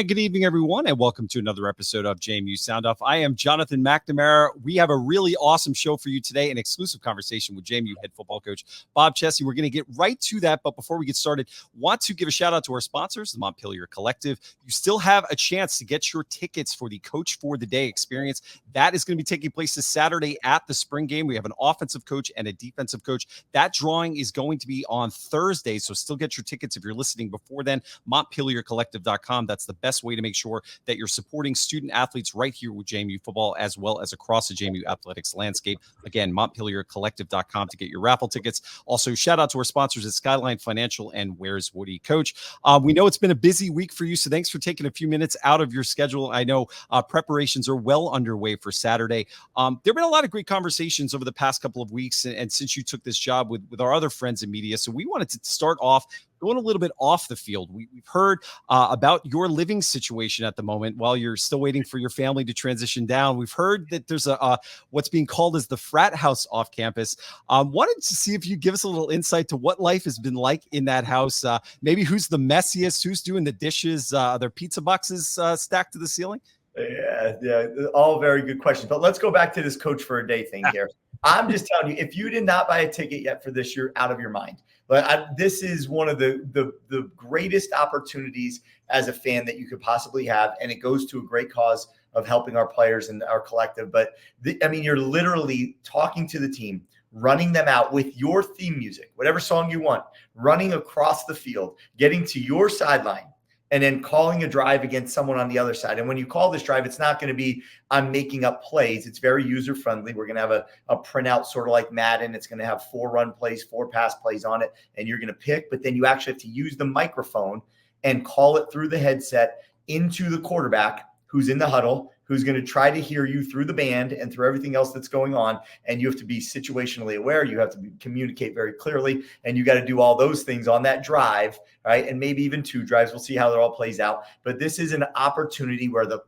And good evening, everyone, and welcome to another episode of JMU Sound Off. I am Jonathan McNamara. We have a really awesome show for you today, an exclusive conversation with JMU head football coach Bob Chesney. We're going to get right to that, but before we get started, want to give a shout out to our sponsors, the Montpelier Collective. You still have a chance to get your tickets for the Coach for the Day experience. That is going to be taking place this Saturday at the spring game. We have an offensive coach and a defensive coach. That drawing is going to be on Thursday, so still get your tickets if you're listening before then. MontpelierCollective.com. That's the best way to make sure that you're supporting student athletes right here with JMU football, as well as across the JMU athletics landscape. Again, MontpelierCollective.com to get your raffle tickets. Also, shout out to our sponsors at Skyline Financial and Where's Woody. Coach, we know it's been a busy week for you, so thanks for taking a few minutes out of your schedule. I know preparations are well underway for Saturday. There have been a lot of great conversations over the past couple of weeks, and since you took this job with our other friends in media, so we wanted to start off going a little bit off the field. We've heard about your living situation at the moment while you're still waiting for your family to transition down. We've heard that there's a what's being called as the frat house off campus. Wanted to see if you give us a little insight to what life has been like in that house. Maybe who's the messiest, who's doing the dishes, are there pizza boxes stacked to the ceiling? Yeah, all very good questions. But let's go back to this Coach for a Day thing here. I'm just telling you, if you did not buy a ticket yet for this, you're out of your mind. But this is one of the greatest opportunities as a fan that you could possibly have, and it goes to a great cause of helping our players and our collective. But you're literally talking to the team, running them out with your theme music, whatever song you want, running across the field, getting to your sideline, and then calling a drive against someone on the other side. And when you call this drive, it's not going to be, I'm making up plays. It's very user-friendly. We're going to have a printout sort of like Madden. It's going to have 4 run plays, 4 pass plays on it, and you're going to pick. But then you actually have to use the microphone and call it through the headset into the quarterback who's in the huddle, who's going to try to hear you through the band and through everything else that's going on. And you have to be situationally aware. You have to communicate very clearly. And you got to do all those things on that drive, right? And maybe even 2 drives. We'll see how it all plays out. But this is an opportunity where the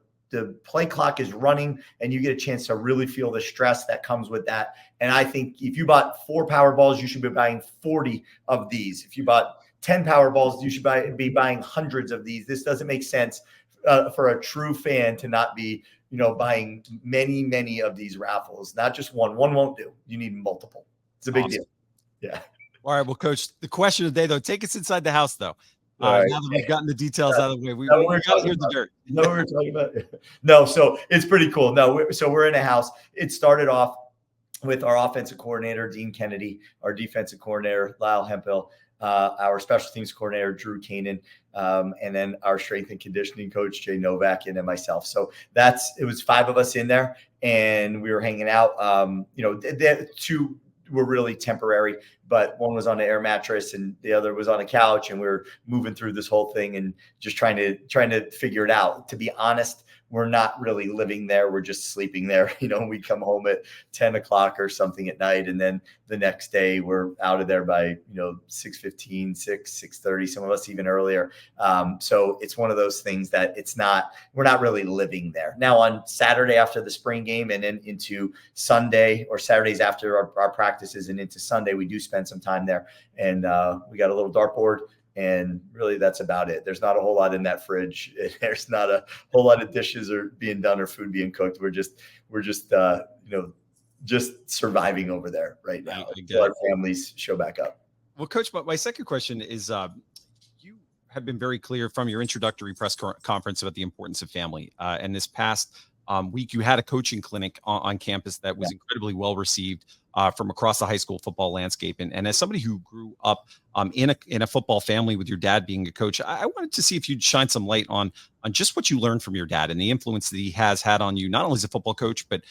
play clock is running and you get a chance to really feel the stress that comes with that. And I think if you bought 4 Powerballs, you should be buying 40 of these. If you bought 10 Powerballs, you should be buying hundreds of these. This doesn't make sense for a true fan to not be, buying many of these raffles, not just one. One won't do. You need multiple. It's a big deal. Yeah. All right. Well, Coach, the question of the day, though, take us inside the house, though. Now that we've gotten the details out of the way, we got to hear the dirt. We're talking about. No, so it's pretty cool. No, so we're in a house. It started off with our offensive coordinator, Dean Kennedy, our defensive coordinator, Lyle Hemphill, our special teams coordinator, Drew Kanan, and then our strength and conditioning coach, Jay Novak, and then myself. So it was 5 of us in there, and we were hanging out. The 2 were really temporary, but one was on an air mattress and the other was on a couch, and we were moving through this whole thing and just trying to figure it out. To be honest, we're not really living there. We're just sleeping there. We come home at 10 o'clock or something at night. And then the next day we're out of there by, 6:15, 6:30, some of us even earlier. So it's one of those things that we're not really living there. Now on Saturday after the spring game and then into Sunday, or Saturdays after our practices and into Sunday, we do spend some time there. And we got a little dartboard. And really, that's about it. There's not a whole lot in that fridge. There's not a whole lot of dishes are being done or food being cooked. We're just surviving over there right now until our families show back up. Well, Coach, but my second question is, you have been very clear from your introductory press conference about the importance of family. And this past week, you had a coaching clinic on campus that was incredibly well received from across the high school football landscape. And as somebody who grew up in a football family with your dad being a coach, I wanted to see if you'd shine some light on just what you learned from your dad and the influence that he has had on you, not only as a football coach, but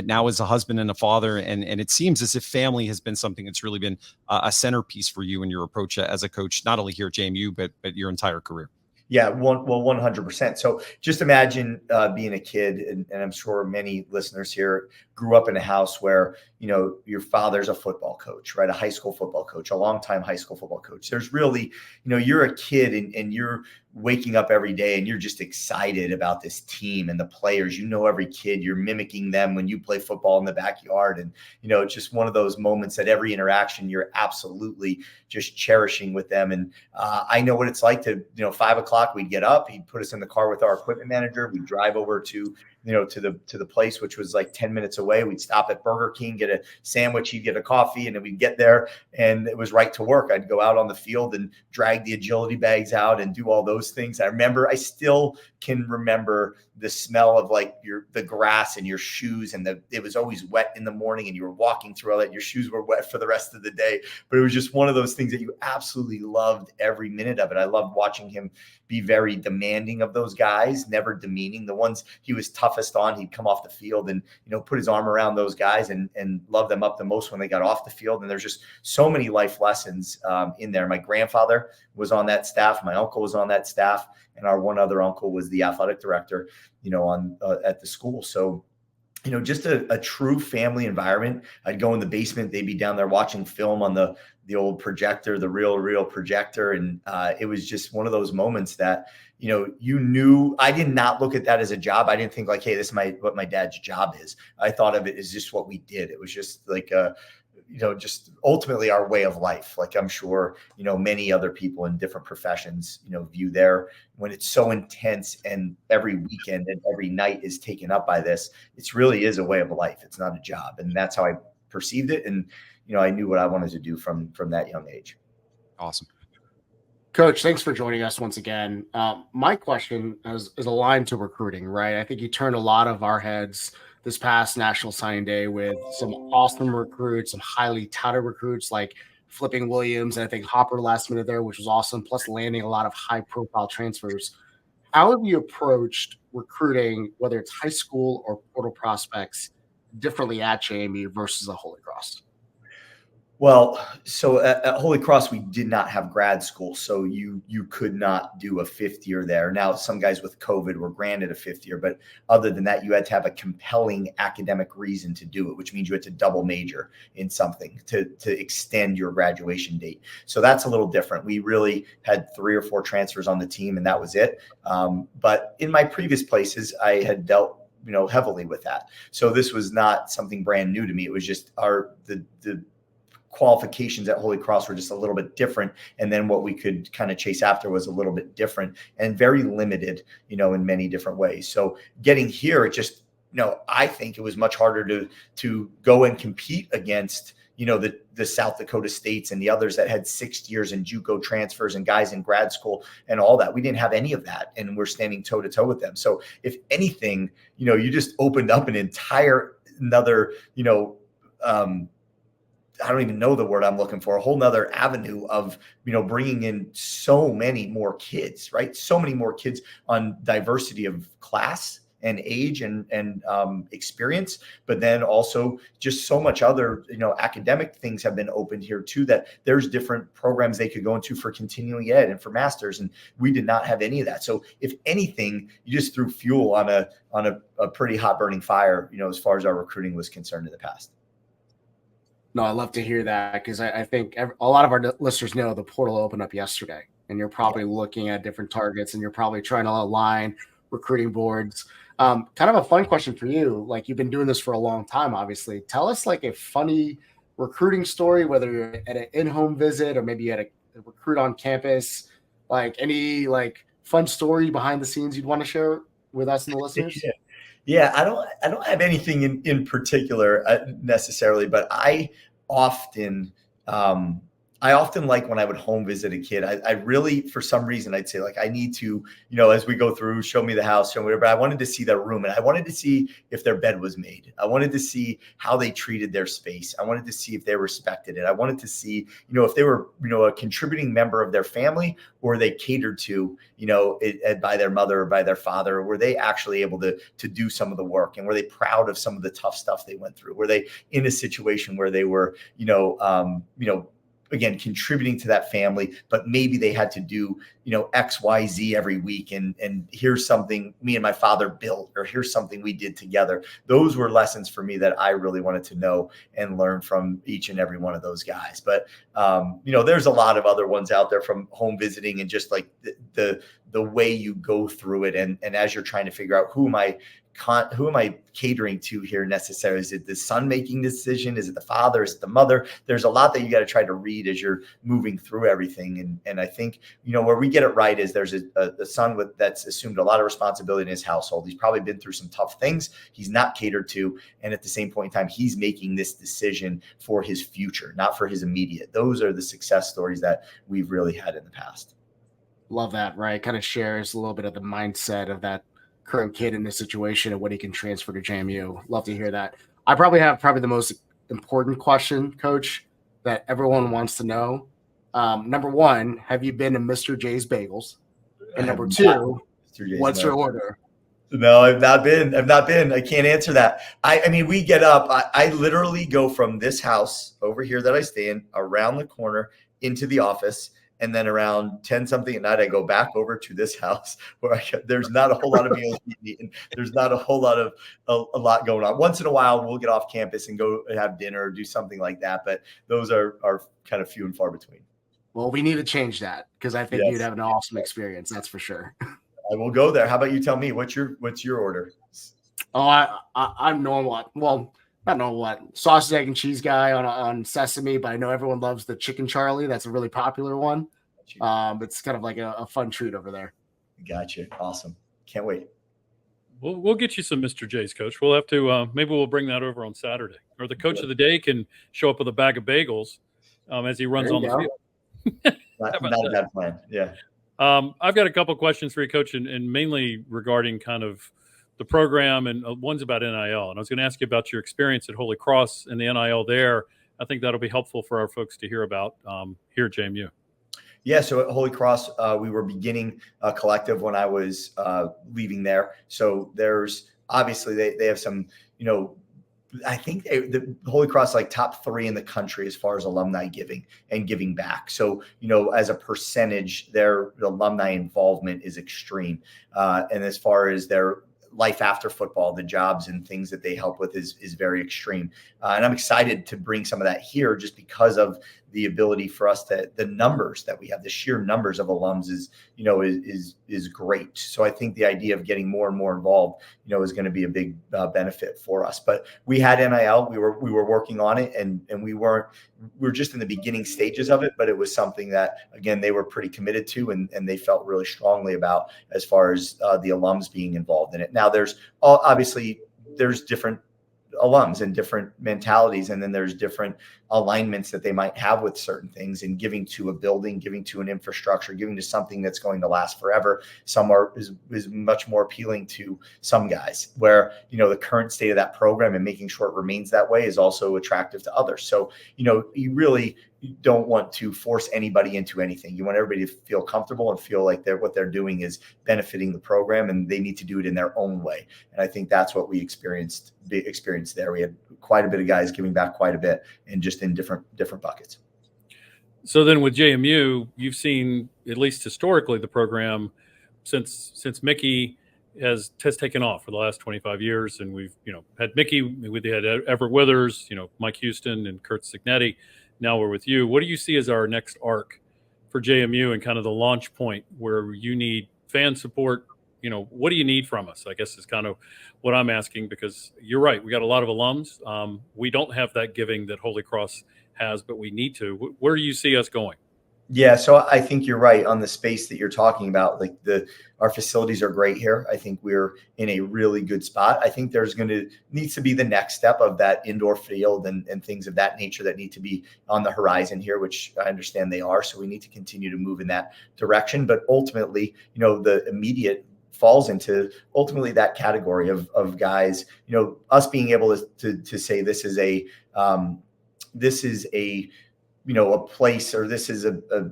now as a husband and a father. And it seems as if family has been something that's really been a centerpiece for you in your approach as a coach, not only here at JMU, but your entire career. Yeah, 100%. So just imagine being a kid, and I'm sure many listeners here grew up in a house where, your father's a football coach, right? A high school football coach, a longtime high school football coach. There's really, you're a kid and you're waking up every day and you're just excited about this team and the players. Every kid, you're mimicking them when you play football in the backyard. And, it's just one of those moments that every interaction you're absolutely just cherishing with them. And I know what it's like to, 5 o'clock, we'd get up, he'd put us in the car with our equipment manager. We'd drive over to the place, which was like 10 minutes away. We'd stop at Burger King, get a sandwich, he'd get a coffee, and then we'd get there and it was right to work. I'd go out on the field and drag the agility bags out and do all those things. I still can remember the smell of like the grass and your shoes, and it was always wet in the morning and you were walking through all that. Your shoes were wet for the rest of the day, but it was just one of those things that you absolutely loved every minute of it. I loved watching him be very demanding of those guys, never demeaning. The ones he was toughest on, he'd come off the field and, put his arm around those guys and love them up the most when they got off the field. And there's just so many life lessons in there. My grandfather was on that staff. My uncle was on that staff. And our one other uncle was the athletic director, at the school. So, just a true family environment. I'd go in the basement. They'd be down there watching film on the old projector, the real projector. And it was just one of those moments that, you knew. I did not look at that as a job. I didn't think like, hey, this is what my dad's job is. I thought of it as just what we did. It was just like just ultimately our way of life. Like I'm sure, many other people in different professions, view when it's so intense and every weekend and every night is taken up by this, it really is a way of life. It's not a job. And that's how I perceived it. And, I knew what I wanted to do from that young age. Awesome. Coach, thanks for joining us once again. My question is aligned to recruiting, right? I think you turned a lot of our heads this past National Signing Day with some awesome recruits, some highly touted recruits like flipping Williams, and I think Hopper last minute there, which was awesome, plus landing a lot of high-profile transfers. How have you approached recruiting, whether it's high school or portal prospects, differently at JMU versus the Holy Cross? Well, so at Holy Cross, we did not have grad school, so you could not do a fifth year there. Now, some guys with COVID were granted a fifth year, but other than that, you had to have a compelling academic reason to do it, which means you had to double major in something to extend your graduation date. So that's a little different. We really had 3 or 4 transfers on the team, and that was it. But in my previous places, I had dealt heavily with that. So this was not something brand new to me. It was just the qualifications at Holy Cross were just a little bit different. And then what we could kind of chase after was a little bit different and very limited, in many different ways. So getting here, it just, I think it was much harder to go and compete against, the South Dakota States and the others that had 6 years in JUCO transfers and guys in grad school and all that. We didn't have any of that. And we're standing toe to toe with them. So if anything, you just opened up another, I don't even know the word I'm looking for, a whole nother avenue of, bringing in so many more kids, right? So many more kids on diversity of class and age and experience, but then also just so much other, academic things have been opened here too, that there's different programs they could go into for continuing ed and for masters. And we did not have any of that. So if anything, you just threw fuel on a pretty hot burning fire, as far as our recruiting was concerned in the past. No, I love to hear that because I think a lot of our listeners know the portal opened up yesterday, and you're probably looking at different targets, and you're probably trying to align recruiting boards. Kind of a fun question for you. Like, you've been doing this for a long time, obviously. Tell us like a funny recruiting story, whether you're at an in-home visit or maybe you had a recruit on campus. Like any like fun story behind the scenes you'd want to share with us and the listeners? Yeah, I don't have anything in particular necessarily, but I often like when I would home visit a kid, I really, for some reason, I'd say like, I need to, as we go through, show me the house, show me whatever. I wanted to see their room, and I wanted to see if their bed was made. I wanted to see how they treated their space. I wanted to see if they respected it. I wanted to see, if they were, a contributing member of their family, or they catered to, by their mother or by their father, or were they actually able to do some of the work, and were they proud of some of the tough stuff they went through? Were they in a situation where they were, again, contributing to that family, but maybe they had to do, X, Y, Z every week. And here's something me and my father built, or here's something we did together. Those were lessons for me that I really wanted to know and learn from each and every one of those guys. But, there's a lot of other ones out there, from home visiting and just like the way you go through it. And as you're trying to figure out who am I catering to here necessarily? Is it the son making the decision? Is it the father? Is it the mother? There's a lot that you got to try to read as you're moving through everything. And I think, where we get it right is there's a son that's assumed a lot of responsibility in his household. He's probably been through some tough things. He's not catered to. And at the same point in time, he's making this decision for his future, not for his immediate. Those are the success stories that we've really had in the past. Love that, right? Kind of shares a little bit of the mindset of that current kid in this situation and what he can transfer to JMU. Love to hear that. I probably have the most important question, Coach, that everyone wants to know. Number one, have you been to Mr. J's Bagels? And number two, what's your order? No, I've not been. I can't answer that. I mean, we get up. I literally go from this house over here that I stay in, around the corner into the office. And then around 10 something at night, I go back over to this house where there's not a whole lot of meals being eaten. There's not a whole lot of a lot going on. Once in a while, we'll get off campus and go have dinner or do something like that. But those are kind of few and far between. Well, we need to change that, because I think you'd have an awesome experience. That's for sure. I will go there. How about you tell me what's your order? Oh, I'm normal. Well, not normal. Sausage, egg, and cheese guy on sesame, but I know everyone loves the chicken Charlie. That's a really popular one. It's kind of like a fun treat over there. Gotcha. Awesome. Can't wait. We'll get you some Mr. J's, Coach. We'll have to maybe we'll bring that over on Saturday, or the coach of the day can show up with a bag of bagels as he runs on the field. Not a bad plan. Yeah. I've got a couple of questions for you, Coach, and mainly regarding kind of the program, and one's about NIL. And I was going to ask you about your experience at Holy Cross and the NIL there. I think that'll be helpful for our folks to hear about here at JMU. Yeah, so at Holy Cross, we were beginning a collective when I was leaving there. So there's obviously they have some, I think the Holy Cross like top 3 in the country as far as alumni giving and giving back. So, as a percentage, their alumni involvement is extreme. And as far as their life after football, the jobs and things that they help with is very extreme. And I'm excited to bring some of that here, just because of the ability for us the numbers that we have, the sheer numbers of alums is great. So I think the idea of getting more and more involved, is going to be a big benefit for us. But we had NIL, we were working on it, and we were just in the beginning stages of it, but it was something that, again, they were pretty committed to, and they felt really strongly about as far as the alums being involved in it. Now there's different alums and different mentalities, and then there's different alignments that they might have with certain things, and giving to a building, giving to an infrastructure, giving to something that's going to last forever. Some is much more appealing to some guys, where the current state of that program and making sure it remains that way is also attractive to others. So you really don't want to force anybody into anything. You want everybody to feel comfortable and feel like what they're doing is benefiting the program, and they need to do it in their own way. And I think that's what we experienced there. We had quite a bit of guys giving back quite a bit, and just in different buckets. So then with JMU, you've seen, at least historically, the program since Mickey has taken off for the last 25 years. And we've, had Mickey, we had Everett Withers, Mike Houston and Kurt Signetti. Now we're with you. What do you see as our next arc for JMU, and kind of the launch point where you need fan support? What do you need from us, I guess, is kind of what I'm asking, because you're right. We got a lot of alums. We don't have that giving that Holy Cross has, but we need to. Where do you see us going? Yeah, so I think you're right on the space that you're talking about. Like our facilities are great here. I think we're in a really good spot. I think there's needs to be the next step of that indoor field and things of that nature that need to be on the horizon here, which I understand they are. So we need to continue to move in that direction. But ultimately, the immediate falls into ultimately that category of guys, us being able to say this is a place, or this is a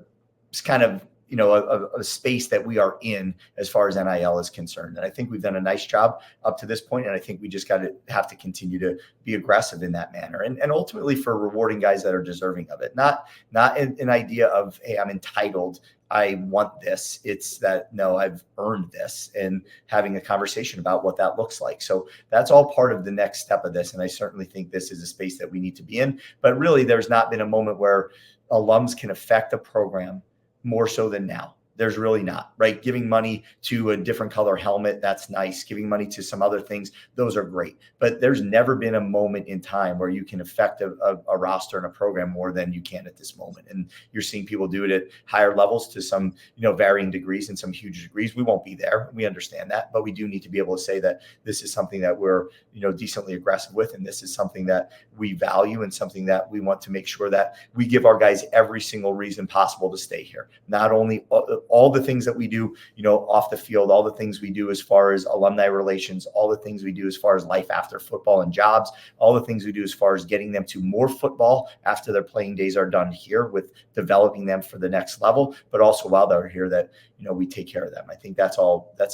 kind of a space that we are in as far as NIL is concerned. And I think we've done a nice job up to this point, and I think we just have to continue to be aggressive in that manner, and ultimately for rewarding guys that are deserving of it, not an idea of, hey, I'm entitled, I want this. It's that, no, I've earned this, and having a conversation about what that looks like. So that's all part of the next step of this. And I certainly think this is a space that we need to be in, but really there's not been a moment where alums can affect a program more so than now. There's really not, right? Giving money to a different color helmet, that's nice. Giving money to some other things, those are great. But there's never been a moment in time where you can affect a roster and a program more than you can at this moment. And you're seeing people do it at higher levels to some, varying degrees and some huge degrees. We won't be there. We understand that, but we do need to be able to say that this is something that we're, decently aggressive with. And this is something that we value and something that we want to make sure that we give our guys every single reason possible to stay here. Not only all the things that we do, off the field, all the things we do as far as alumni relations, all the things we do as far as life after football and jobs, all the things we do as far as getting them to more football after their playing days are done here, with developing them for the next level, but also while they're here that, we take care of them. I think that's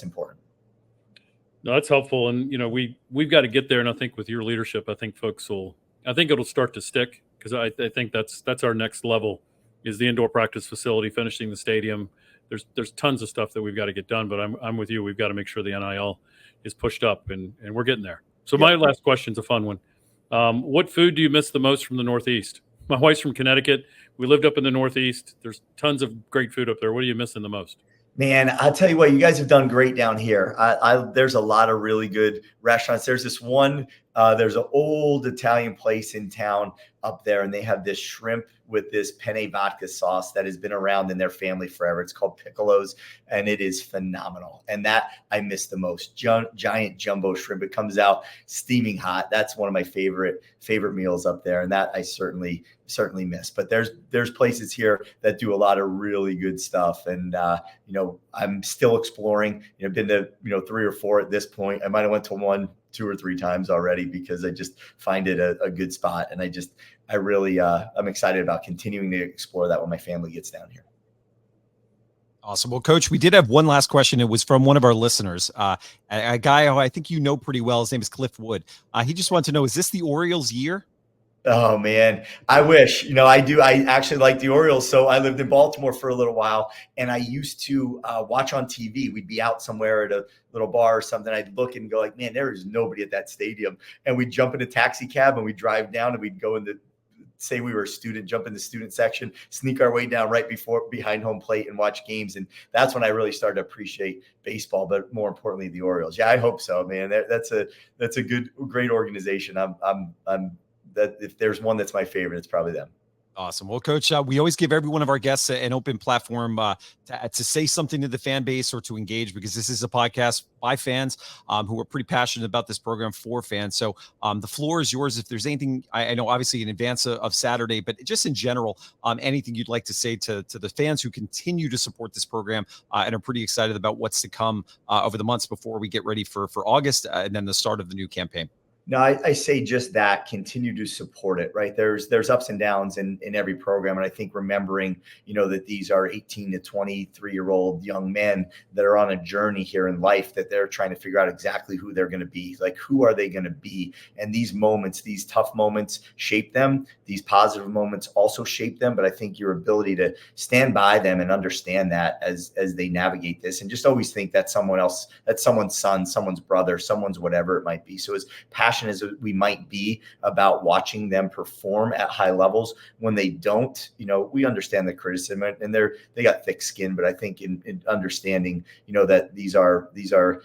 important. No, that's helpful. And, we've got to get there. And I think with your leadership, I think it'll start to stick, because I think that's our next level, is the indoor practice facility, finishing the stadium. There's tons of stuff that we've got to get done, but I'm with you. We've got to make sure the NIL is pushed up, and we're getting there. So my last question's a fun one. What food do you miss the most from the Northeast? My wife's from Connecticut. We lived up in the Northeast. There's tons of great food up there. What are you missing the most? Man, I'll tell you what, you guys have done great down here. There's a lot of really good restaurants. There's this one, there's an old Italian place in town up there, and they have this shrimp with this penne vodka sauce that has been around in their family forever. It's called Piccolo's, and it is phenomenal. And that I miss the most. Giant jumbo shrimp. It comes out steaming hot. That's one of my favorite meals up there, and that I certainly miss. But there's places here that do a lot of really good stuff, and I'm still exploring. Been to 3 or 4 at this point. I might have went to 1, 2 or 3 times already, because I just find it a good spot, and I'm excited about continuing to explore that when my family gets down here. Awesome. Well, Coach, we did have one last question. It was from one of our listeners, a guy who I think pretty well. His name is Cliff Wood. He just wanted to know, is this the Orioles' year? Oh man, I wish, I do. I actually like the Orioles. So I lived in Baltimore for a little while, and I used to watch on TV. We'd be out somewhere at a little bar or something. I'd look and go like, man, there is nobody at that stadium. And we'd jump in a taxi cab and we'd drive down, and we'd go into, say we were a student, jump in the student section, sneak our way down right behind home plate and watch games. And that's when I really started to appreciate baseball, but more importantly, the Orioles. Yeah, I hope so, man. That's a great organization. That if there's one that's my favorite, it's probably them. Awesome. Well, Coach, we always give every one of our guests an open platform to say something to the fan base or to engage, because this is a podcast by fans who are pretty passionate about this program for fans. So the floor is yours. If there's anything, I know obviously in advance of Saturday, but just in general, anything you'd like to say to the fans who continue to support this program and are pretty excited about what's to come over the months before we get ready for August and then the start of the new campaign. No, I say just that, continue to support it, right? There's ups and downs in every program. And I think remembering, that these are 18 to 23-year-old young men that are on a journey here in life, that they're trying to figure out exactly who they're going to be. Like, who are they going to be? And these moments, these tough moments shape them. These positive moments also shape them. But I think your ability to stand by them and understand that as they navigate this, and just always think that's someone else, that's someone's son, someone's brother, someone's whatever it might be. So as passionate as we might be about watching them perform at high levels, when they don't, we understand the criticism, and they got thick skin. But I think in understanding, that these are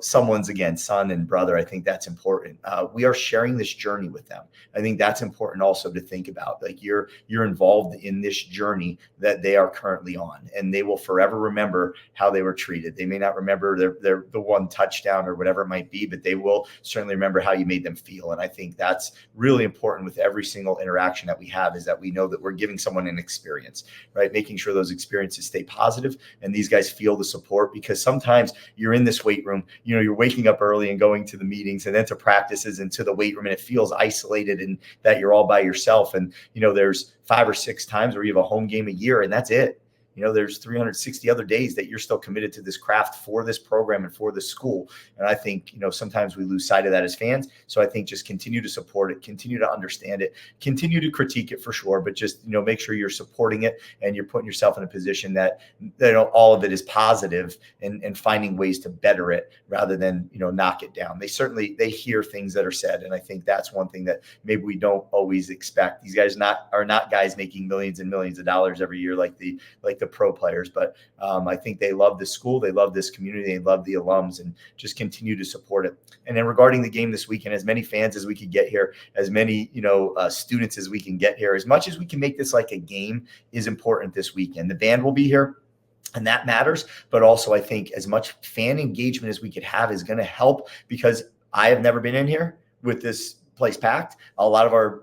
someone's, again, son and brother, I think that's important. We are sharing this journey with them. I think that's important also to think about. Like, you're involved in this journey that they are currently on, and they will forever remember how they were treated. They may not remember the one touchdown or whatever it might be, but they will certainly remember how you made them feel. And I think that's really important with every single interaction that we have, is that we know that we're giving someone an experience, right? Making sure those experiences stay positive and these guys feel the support, because sometimes you're in this weight room, you're waking up early and going to the meetings and then to practices and to the weight room, and it feels isolated and that you're all by yourself. And, there's 5 or 6 times where you have a home game a year, and that's it. there's 360 other days that you're still committed to this craft for this program and for this school. And I think, sometimes we lose sight of that as fans. So I think just continue to support it, continue to understand it, continue to critique it for sure, but just, make sure you're supporting it and you're putting yourself in a position that all of it is positive and finding ways to better it rather than, knock it down. They hear things that are said. And I think that's one thing that maybe we don't always expect. These guys are not guys making millions and millions of dollars every year like the pro players, but I think they love this school, they love this community, they love the alums, and just continue to support it. And then regarding the game this weekend, as many fans as we could get here, as many students as we can get here, as much as we can make this like a game is important this weekend. The band will be here, and that matters. But also, I think as much fan engagement as we could have is going to help, because I have never been in here with this place packed. A lot of our,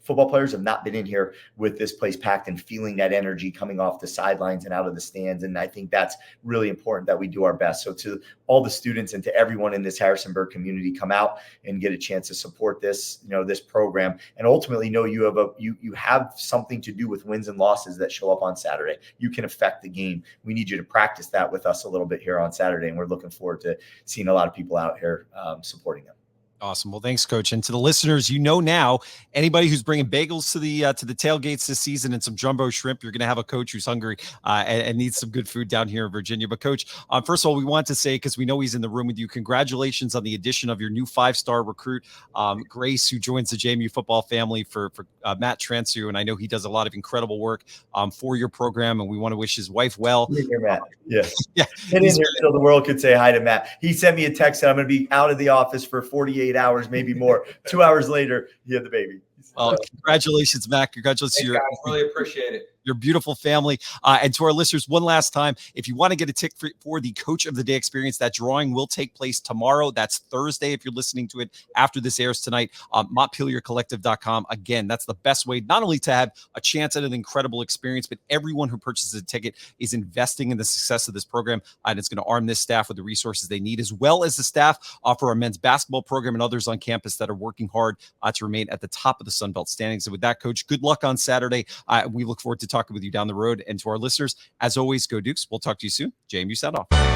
football players have not been in here with this place packed and feeling that energy coming off the sidelines and out of the stands. And I think that's really important that we do our best. So to all the students and to everyone in this Harrisonburg community, come out and get a chance to support this, this program, and ultimately you have something to do with wins and losses that show up on Saturday. You can affect the game. We need you to practice that with us a little bit here on Saturday. And we're looking forward to seeing a lot of people out here supporting them. Awesome. Well, thanks, Coach. And to the listeners, now, anybody who's bringing bagels to the tailgates this season and some jumbo shrimp, you're going to have a coach who's hungry and needs some good food down here in Virginia. But Coach, first of all, we want to say, because we know he's in the room with you, congratulations on the addition of your new 5-star recruit, Grace, who joins the JMU football family for Matt Transu. And I know he does a lot of incredible work for your program, and we want to wish his wife well. Here, Matt. Yes. Yeah. And in here so the world could say hi to Matt. He sent me a text that I'm going to be out of the office for 48 hours, maybe more. 2 hours later, he had the baby. Well, congratulations, Matt. Congratulations to Thanks, guys. Really appreciate it. Your beautiful family. And to our listeners, one last time, if you want to get a ticket for the Coach of the Day experience, that drawing will take place tomorrow. That's Thursday if you're listening to it after this airs tonight. MontpelierCollective.com. Again, that's the best way not only to have a chance at an incredible experience, but everyone who purchases a ticket is investing in the success of this program. And it's going to arm this staff with the resources they need, as well as the staff for our men's basketball program and others on campus that are working hard to remain at the top of the Sun Belt standings. And with that, Coach, good luck on Saturday. We look forward to talking with you down the road. And to our listeners, as always, go Dukes. We'll talk to you soon. JMU Sound Off.